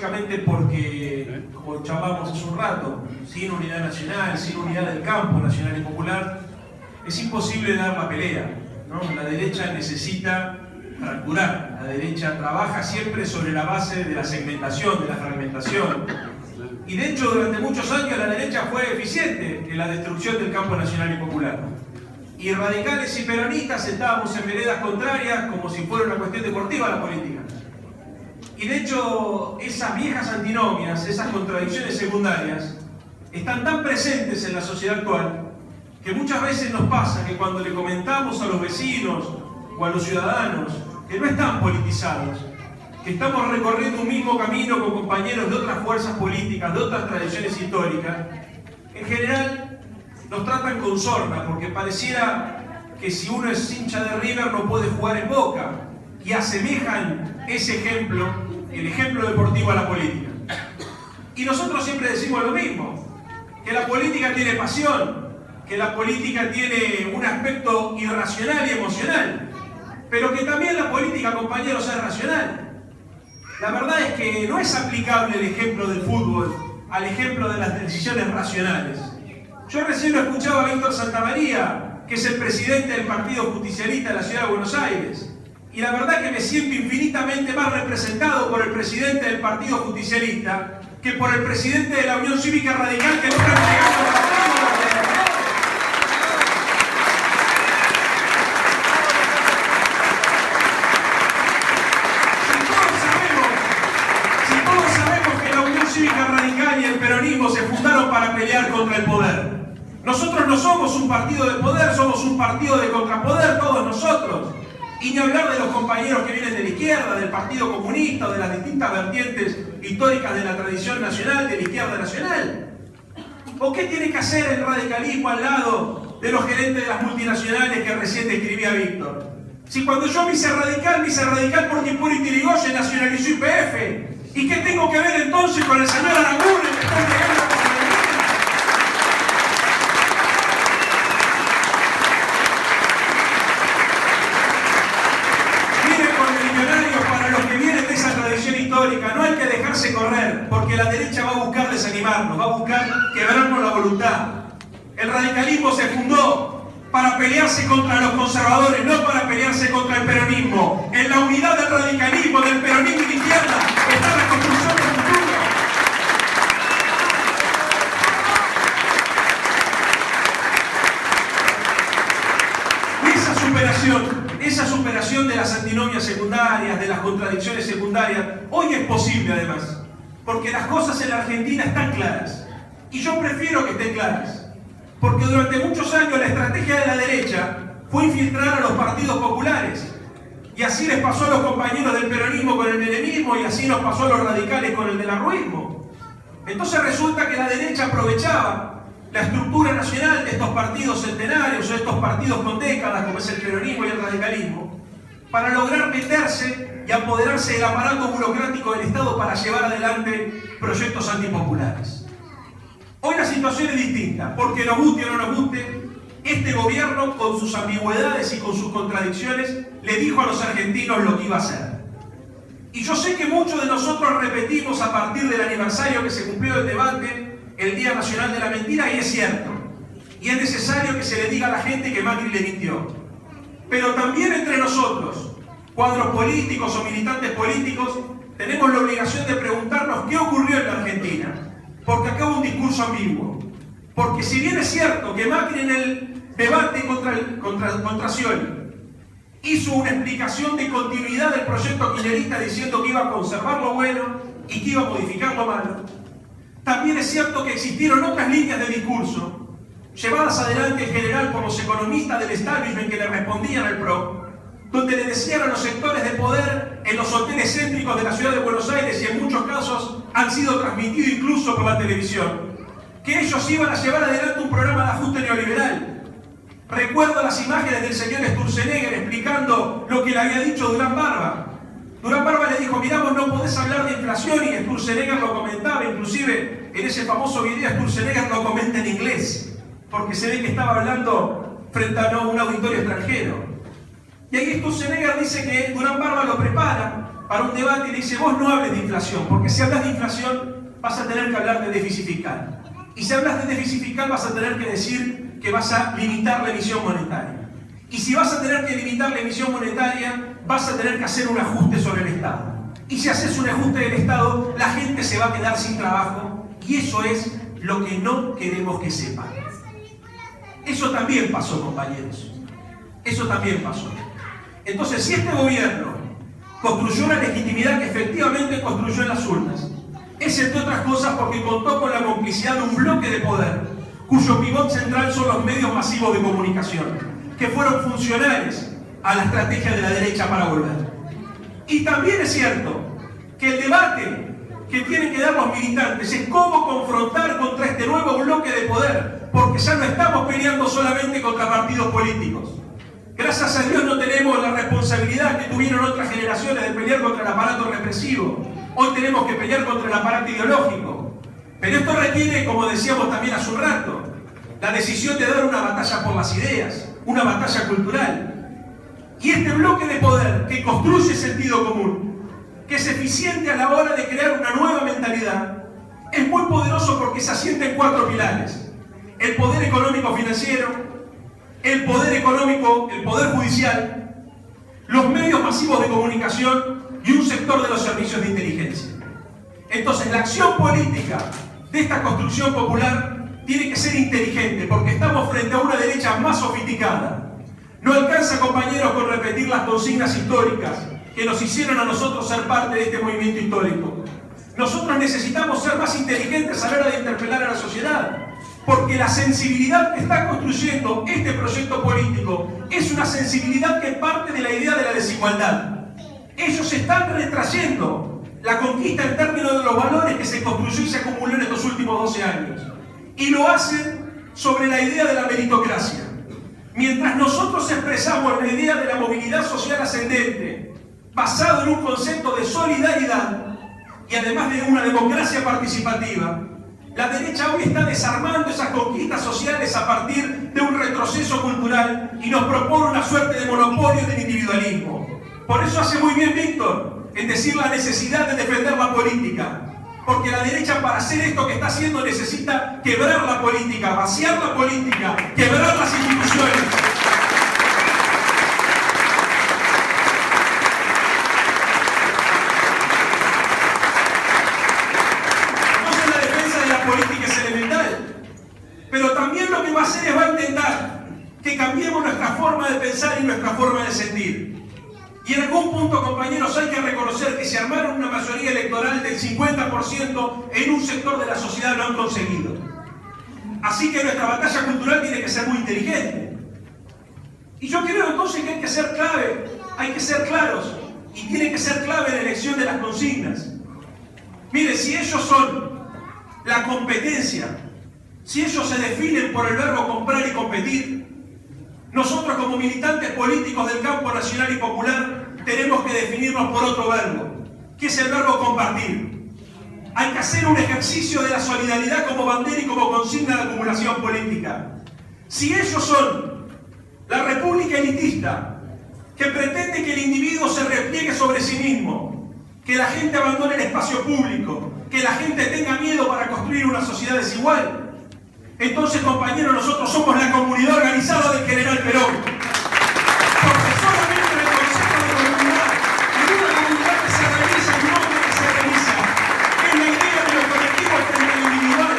básicamente porque, como charlamos hace un rato, sin unidad nacional, sin unidad del campo nacional y popular, es imposible dar la pelea, ¿no? La derecha necesita fracturar, la derecha trabaja siempre sobre la base de la segmentación, de la fragmentación. Y de hecho, durante muchos años la derecha fue eficiente en la destrucción del campo nacional y popular. Y radicales y peronistas estábamos en veredas contrarias como si fuera una cuestión deportiva la política. Y de hecho, esas viejas antinomias, esas contradicciones secundarias, están tan presentes en la sociedad actual que muchas veces nos pasa que cuando le comentamos a los vecinos o a los ciudadanos que no están politizados, que estamos recorriendo un mismo camino con compañeros de otras fuerzas políticas, de otras tradiciones históricas, en general nos tratan con sorna, porque pareciera que si uno es hincha de River no puede jugar en Boca, y asemejan ese ejemplo, el ejemplo deportivo, a la política. Y nosotros siempre decimos lo mismo, que la política tiene pasión, que la política tiene un aspecto irracional y emocional, pero que también la política, compañeros, es racional. La verdad es que no es aplicable el ejemplo del fútbol al ejemplo de las decisiones racionales. Yo recién lo escuchaba a Víctor Santamaría, que es el presidente del Partido Justicialista de la Ciudad de Buenos Aires, y la verdad que me siento infinitamente más representado por el presidente del Partido Justicialista que por el presidente de la Unión Cívica Radical, que no está entregando el partido. Si todos sabemos que la Unión Cívica Radical y el peronismo se fundaron para pelear contra el poder. Nosotros no somos un partido de poder, somos un partido de contrapoder, todos nosotros. Y ni hablar de los compañeros que vienen de la izquierda, del Partido Comunista, o de las distintas vertientes históricas de la tradición nacional, de la izquierda nacional. ¿O qué tiene que hacer el radicalismo al lado de los gerentes de las multinacionales que recién describía Víctor? Si cuando yo me hice radical porque Hipólito Yrigoyen nacionalizó YPF. ¿Y qué tengo que ver entonces con el señor Aranguren que está entregando? No hay que dejarse correr, porque la derecha va a buscar desanimarnos, va a buscar quebrarnos la voluntad. El radicalismo se fundó para pelearse contra los conservadores, no para pelearse contra el peronismo. En la unidad del radicalismo, del peronismo y de izquierda está la construcción del futuro. Y esa superación de las antinomias secundarias, de las contradicciones secundarias, hoy es posible además, porque las cosas en la Argentina están claras. Y yo prefiero que estén claras, porque durante muchos años la estrategia de la derecha fue infiltrar a los partidos populares. Y así les pasó a los compañeros del peronismo con el menemismo, y así nos pasó a los radicales con el del arruismo. Entonces resulta que la derecha aprovechaba la estructura nacional de estos partidos centenarios o estos partidos con décadas, como es el peronismo y el radicalismo, para lograr meterse y apoderarse del aparato burocrático del Estado para llevar adelante proyectos antipopulares. Hoy la situación es distinta, porque nos guste o no nos guste, este gobierno, con sus ambigüedades y con sus contradicciones, le dijo a los argentinos lo que iba a hacer. Y yo sé que muchos de nosotros repetimos a partir del aniversario que se cumplió el debate, el Día Nacional de la Mentira, y es cierto. Y es necesario que se le diga a la gente que Macri le mintió. Pero también entre nosotros, cuadros políticos o militantes políticos, tenemos la obligación de preguntarnos qué ocurrió en la Argentina. Porque acá hubo un discurso ambiguo. Porque si bien es cierto que Macri en el debate contra Scioli hizo una explicación de continuidad del proyecto kirchnerista diciendo que iba a conservar lo bueno y que iba a modificar lo malo, también es cierto que existieron otras líneas de discurso, llevadas adelante en general por los economistas del establishment que le respondían al PRO, donde le decían a los sectores de poder en los hoteles céntricos de la ciudad de Buenos Aires, y en muchos casos han sido transmitidos incluso por la televisión, que ellos iban a llevar adelante un programa de ajuste neoliberal. Recuerdo las imágenes del señor Sturzenegger explicando lo que le había dicho Durán Barba. Durán Barba le dijo, mirá, vos no podés hablar de inflación, y Sturzenegger lo comentaba, inclusive en ese famoso video Sturzenegger lo comenta en inglés, porque se ve que estaba hablando frente a un auditorio extranjero. Y ahí Sturzenegger dice que Durán Barba lo prepara para un debate y le dice, vos no hables de inflación, porque si hablas de inflación vas a tener que hablar de déficit fiscal. Y si hablas de déficit fiscal vas a tener que decir que vas a limitar la emisión monetaria. Y si vas a tener que limitar la emisión monetaria, vas a tener que hacer un ajuste sobre el Estado. Y si haces un ajuste del Estado, la gente se va a quedar sin trabajo. Y eso es lo que no queremos que sepan. Eso también pasó, compañeros. Eso también pasó. Entonces, si este gobierno construyó una legitimidad que efectivamente construyó en las urnas, es entre otras cosas porque contó con la complicidad de un bloque de poder, cuyo pivot central son los medios masivos de comunicación, que fueron funcionales a la estrategia de la derecha para volver. Y también es cierto que el debate que tienen que dar los militantes es cómo confrontar contra este nuevo bloque de poder, porque ya no estamos peleando solamente contra partidos políticos. Gracias a Dios no tenemos la responsabilidad que tuvieron otras generaciones de pelear contra el aparato represivo. Hoy tenemos que pelear contra el aparato ideológico. Pero esto requiere, como decíamos también hace un rato, la decisión de dar una batalla por las ideas, una batalla cultural. Y este bloque de poder que construye sentido común, que es eficiente a la hora de crear una nueva mentalidad, es muy poderoso porque se asienta en 4 pilares. El poder económico financiero, el poder judicial, los medios masivos de comunicación y un sector de los servicios de inteligencia. Entonces, la acción política de esta construcción popular tiene que ser inteligente, porque estamos frente a una derecha más sofisticada. No alcanza, compañeros, con repetir las consignas históricas que nos hicieron a nosotros ser parte de este movimiento histórico. Nosotros necesitamos ser más inteligentes a la hora de interpelar a la sociedad, porque la sensibilidad que está construyendo este proyecto político es una sensibilidad que parte de la idea de la desigualdad. Ellos están retrayendo la conquista en términos de los valores que se construyó y se acumuló en estos últimos 12 años. Y lo hacen sobre la idea de la meritocracia. Mientras nosotros expresamos la idea de la movilidad social ascendente, basado en un concepto de solidaridad y además de una democracia participativa, la derecha hoy está desarmando esas conquistas sociales a partir de un retroceso cultural y nos propone una suerte de monopolio del individualismo. Por eso hace muy bien Víctor en decir la necesidad de defender la política. Porque la derecha, para hacer esto que está haciendo, necesita quebrar la política, vaciar la política, quebrar las instituciones. Entonces la defensa de la política es elemental. Pero también lo que va a hacer es va a intentar que cambiemos nuestra forma de pensar y nuestra forma de sentir. Y en algún punto, compañeros, hay que reconocer que se armaron una mayoría electoral del 50% en un sector de la sociedad lo han conseguido. Así que nuestra batalla cultural tiene que ser muy inteligente. Y yo creo entonces que hay que ser clave, hay que ser claros, y tiene que ser clave la elección de las consignas. Mire, si ellos son la competencia, si ellos se definen por el verbo comprar y competir, nosotros como militantes políticos del campo nacional y popular tenemos que definirnos por otro verbo, que es el verbo compartir. Hay que hacer un ejercicio de la solidaridad como bandera y como consigna de acumulación política. Si ellos son la república elitista, que pretende que el individuo se repliegue sobre sí mismo, que la gente abandone el espacio público, que la gente tenga miedo para construir una sociedad desigual, entonces, compañeros, nosotros somos la comunidad organizada del General Perón. Porque solamente en el concepto de comunidad, en una comunidad que se realiza, en un hombre que se realiza, es la idea de lo colectivo frente a lo individual.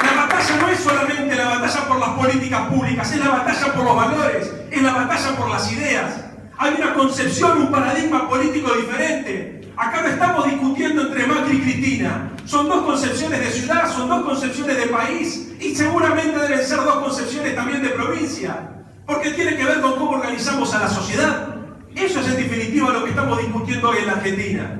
La batalla no es solamente la batalla por las políticas públicas, es la batalla por los valores, es la batalla por las ideas. Hay una concepción, un paradigma político diferente. Acá no estamos discutiendo entre Macri y Cristina. Son dos concepciones de ciudad, son dos concepciones de país y seguramente deben ser dos concepciones también de provincia. Porque tiene que ver con cómo organizamos a la sociedad. Eso es en definitiva lo que estamos discutiendo hoy en la Argentina.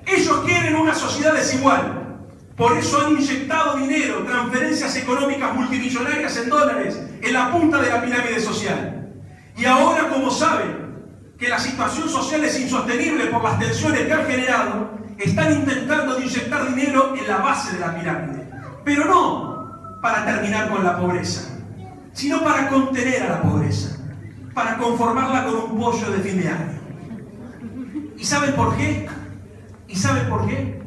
Ellos quieren una sociedad desigual. Por eso han inyectado dinero, transferencias económicas multimillonarias en dólares, en la punta de la pirámide social. Y ahora, como saben que la situación social es insostenible por las tensiones que han generado, están intentando inyectar dinero en la base de la pirámide. Pero no para terminar con la pobreza, sino para contener a la pobreza, para conformarla con un pollo de fin de año. ¿Y saben por qué? ¿Y saben por qué?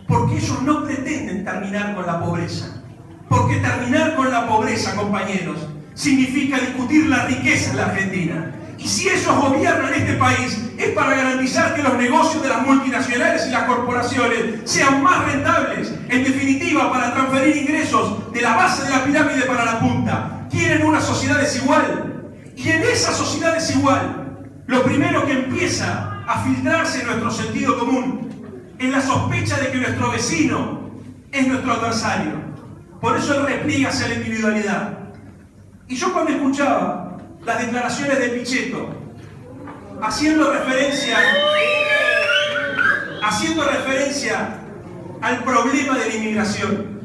Porque ellos no pretenden terminar con la pobreza. Porque terminar con la pobreza, compañeros, significa discutir la riqueza en la Argentina. Y si ellos gobiernan este país, es para garantizar que los negocios de las multinacionales y las corporaciones sean más rentables. En definitiva, para transferir ingresos de la base de la pirámide para la punta. Quieren una sociedad desigual. Y en esa sociedad desigual, lo primero que empieza a filtrarse en nuestro sentido común es la sospecha de que nuestro vecino es nuestro adversario. Por eso el repliegue hacia la individualidad. Y yo cuando escuchaba las declaraciones de Pichetto, haciendo referencia al problema de la inmigración,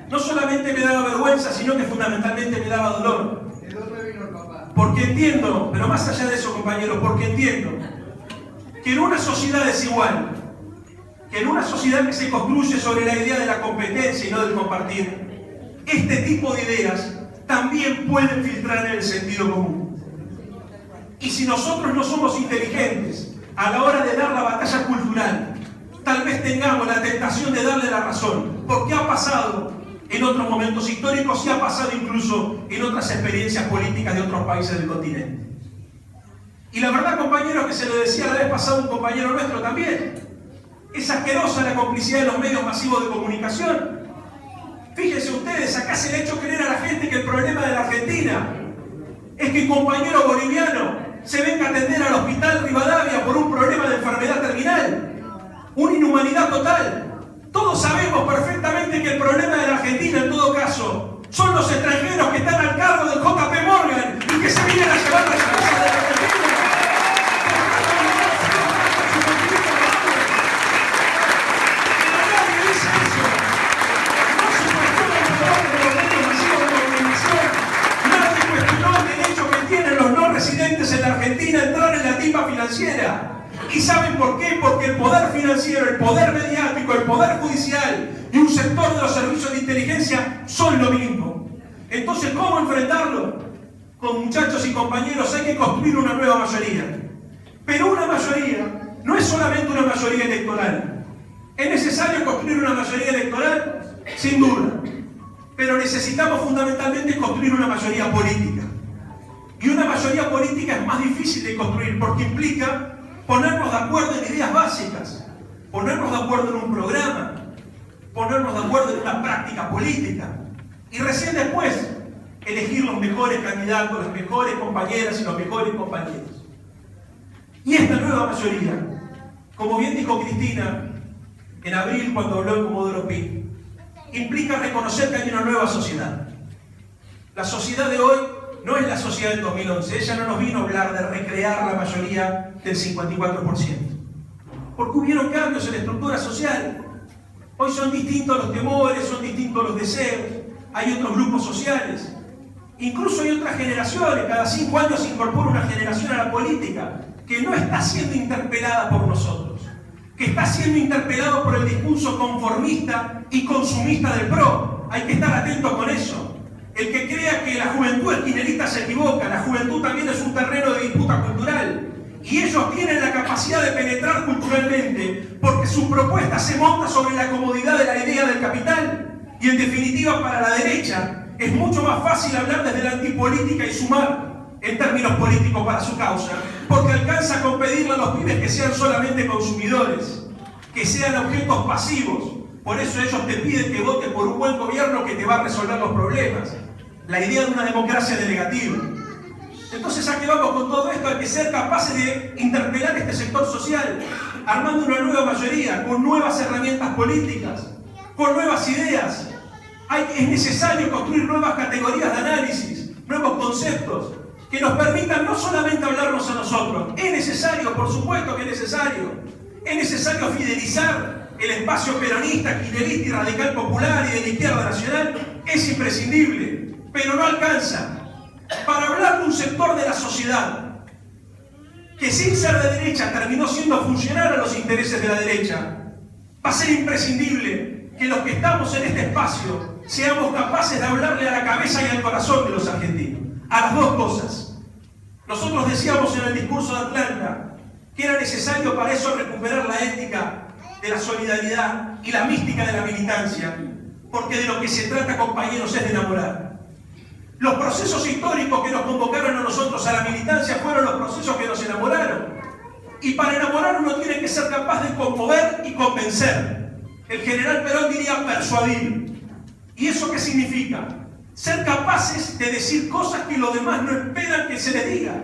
no solamente me daba vergüenza, sino que fundamentalmente me daba dolor. Porque entiendo, pero más allá de eso, compañeros, porque entiendo que en una sociedad desigual, que en una sociedad que se construye sobre la idea de la competencia y no del compartir, este tipo de ideas también pueden filtrar en el sentido común. Y si nosotros no somos inteligentes a la hora de dar la batalla cultural, tal vez tengamos la tentación de darle la razón, porque ha pasado en otros momentos históricos y ha pasado incluso en otras experiencias políticas de otros países del continente. Y la verdad, compañeros, que se lo decía la vez pasada un compañero nuestro también, es asquerosa la complicidad de los medios masivos de comunicación. Fíjense ustedes, acá se le ha hecho creer a la gente que el problema de la Argentina es que un compañero boliviano se venga a atender al hospital Rivadavia por un problema de enfermedad terminal. Una inhumanidad total. Todos sabemos perfectamente que el problema de la Argentina, en todo caso, son los extranjeros que están al cargo del JP Morgan y que se vienen a llevar la cabeza de la Argentina. Residentes en la Argentina entrar en la timba financiera. ¿Y saben por qué? Porque el poder financiero, el poder mediático, el poder judicial y un sector de los servicios de inteligencia son lo mismo. Entonces, ¿cómo enfrentarlo? Con muchachos y compañeros hay que construir una nueva mayoría. Pero una mayoría no es solamente una mayoría electoral. ¿Es necesario construir una mayoría electoral? Sin duda. Pero necesitamos fundamentalmente construir una mayoría política. Y una mayoría política es más difícil de construir porque implica ponernos de acuerdo en ideas básicas, ponernos de acuerdo en un programa, ponernos de acuerdo en una práctica política y recién después elegir los mejores candidatos, las mejores compañeras y los mejores compañeros. Y esta nueva mayoría, como bien dijo Cristina en abril cuando habló en Comodoro Pi, implica reconocer que hay una nueva sociedad. La sociedad de hoy no es la sociedad del 2011. Ella no nos vino a hablar de recrear la mayoría del 54%. Porque hubieron cambios en la estructura social. Hoy son distintos los temores, son distintos los deseos. Hay otros grupos sociales. Incluso hay otras generaciones. Cada 5 años se incorpora una generación a la política que no está siendo interpelada por nosotros. Que está siendo interpelado por el discurso conformista y consumista del PRO. Hay que estar atentos con eso. El que crea que la juventud esquinerista se equivoca, la juventud también es un terreno de disputa cultural. Y ellos tienen la capacidad de penetrar culturalmente porque su propuesta se monta sobre la comodidad de la idea del capital. Y en definitiva, para la derecha, es mucho más fácil hablar desde la antipolítica y sumar en términos políticos para su causa, porque alcanza con pedirle a los pibes que sean solamente consumidores, que sean objetos pasivos. Por eso ellos te piden que votes por un buen gobierno que te va a resolver los problemas. La idea de una democracia delegativa. Entonces, ¿a qué vamos con todo esto? Hay que ser capaces de interpelar este sector social, armando una nueva mayoría, con nuevas herramientas políticas, con nuevas ideas. Es necesario construir nuevas categorías de análisis, nuevos conceptos, que nos permitan no solamente hablarnos a nosotros. Es necesario, por supuesto que es necesario. Es necesario fidelizar el espacio peronista, kirchnerista y radical popular y de la izquierda nacional. Es imprescindible. Pero no alcanza. Para hablar de un sector de la sociedad que sin ser de derecha terminó siendo funcional a los intereses de la derecha, va a ser imprescindible que los que estamos en este espacio seamos capaces de hablarle a la cabeza y al corazón de los argentinos. A las dos cosas. Nosotros decíamos en el discurso de Atlanta que era necesario para eso recuperar la ética de la solidaridad y la mística de la militancia, porque de lo que se trata, compañeros, es de enamorar. Los procesos históricos que nos convocaron a nosotros a la militancia fueron los procesos que nos enamoraron. Y para enamorar uno tiene que ser capaz de conmover y convencer. El general Perón diría persuadir. ¿Y eso qué significa? Ser capaces de decir cosas que los demás no esperan que se les diga.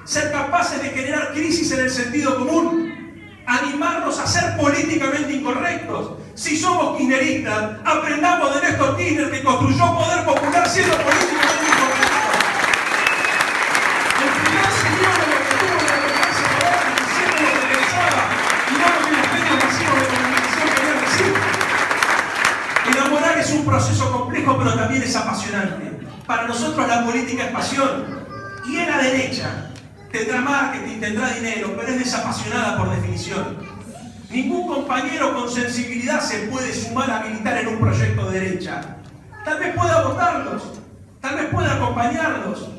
Ser capaces de generar crisis en el sentido común. Animarnos a ser políticamente incorrectos. Si somos kirchneristas, aprendamos de Néstor Kirchner, que construyó poder popular siendo políticamente incorrecto. El primer señor de lo que tuvo la democracia moderna, diciendo lo que pensaba y no lo que los medios masivos de comunicación querían decir. Enamorar es un proceso complejo, pero también es apasionante. Para nosotros la política es pasión. Y en la derecha tendrá marketing, tendrá dinero, pero es desapasionada por definición. Ningún compañero con sensibilidad se puede sumar a militar en un proyecto de derecha. Tal vez pueda votarlos, tal vez pueda acompañarlos,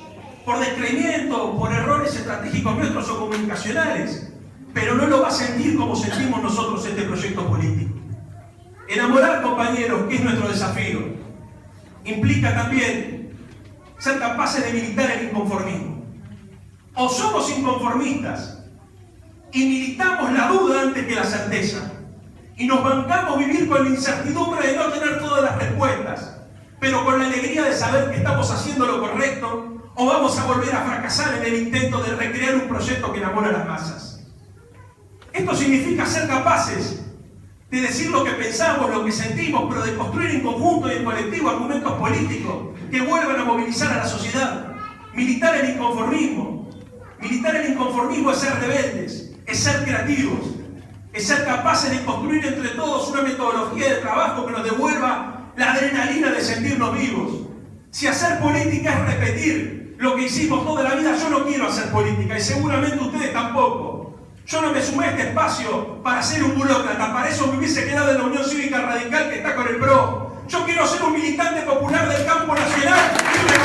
por descreimiento, por errores estratégicos nuestros o comunicacionales, pero no lo va a sentir como sentimos nosotros este proyecto político. Enamorar, compañeros, que es nuestro desafío, implica también ser capaces de militar el inconformismo. O somos inconformistas y militamos la duda antes que la certeza, y nos bancamos vivir con la incertidumbre de no tener todas las respuestas, pero con la alegría de saber que estamos haciendo lo correcto, o vamos a volver a fracasar en el intento de recrear un proyecto que enamora a las masas. Esto significa ser capaces de decir lo que pensamos, lo que sentimos, pero de construir en conjunto y en colectivo argumentos políticos que vuelvan a movilizar a la sociedad. Militar el inconformismo. Militar el inconformismo es ser rebeldes, es ser creativos, es ser capaces de construir entre todos una metodología de trabajo que nos devuelva la adrenalina de sentirnos vivos. Si hacer política es repetir lo que hicimos toda la vida, yo no quiero hacer política y seguramente ustedes tampoco. Yo no me sumé a este espacio para ser un burócrata, para eso me hubiese quedado en la Unión Cívica Radical que está con el PRO. Yo quiero ser un militante popular del campo nacional y